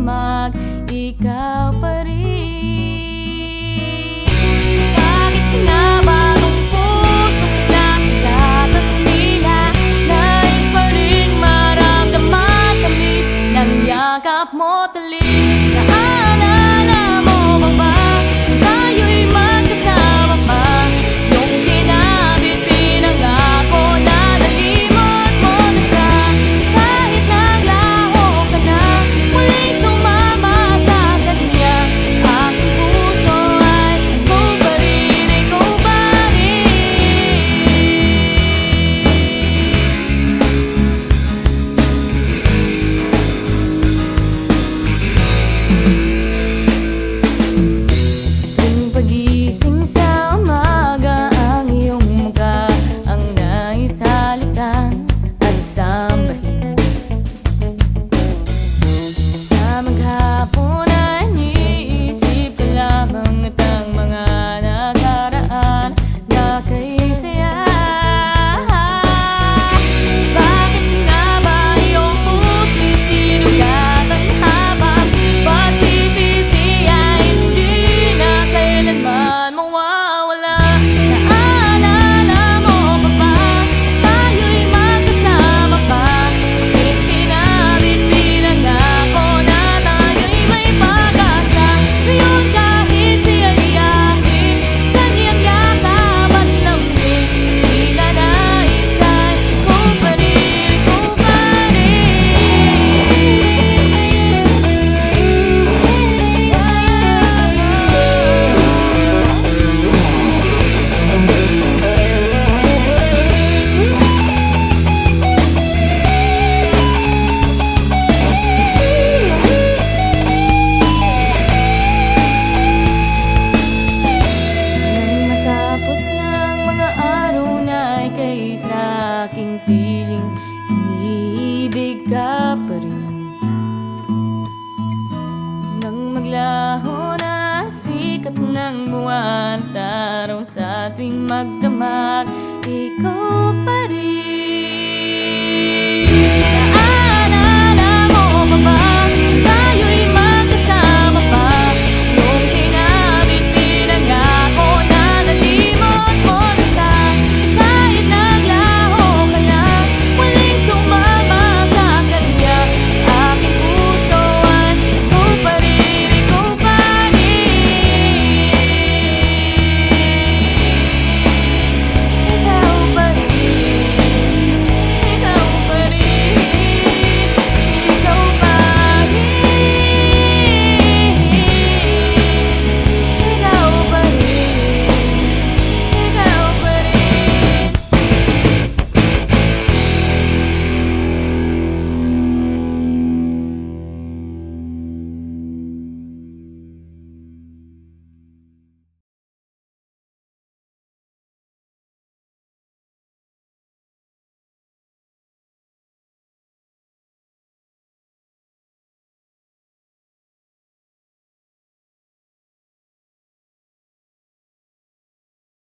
magdamag, ikaw pa rin. Bakit nga ba ang pusong nasigat at umila, nais pa rin maramdaman tamis ng yakap mo talim? Naalala mo ba ba, tayo'y magkasama pa? Yung sinabit pinangako na nalimot mo na siya. Kahit naglaho ka na, muling sumama sa kanya. Aking puso ay ikaw pa rin, ikaw pa tuwing pagising sa umaga, ang iyong mukha ang nais halikan at sambahin. Sa maghapon ay iniisip ka lamang at ang mga nakaraan na kay saya. Bakit nga ba iyong puso'y sinugatan habang pagsisisi ay hindi na kailanman mawawala? Naalala mo ba ba, tayo'y magkasama pa? Yung sinabit pinangako na tayo'y may pag-asa. Ngayon kahit siya'y yakin, sa kanyang yakap at lambing, di na nais ay ikaw pa rin, ikaw pa Nang matapos ng mga araw na ika'y sa aking piling, iniibig ka pa rin. Nang maglaho na sikat ng buwan at araw sa tuwing magdamag, ikaw pa rin.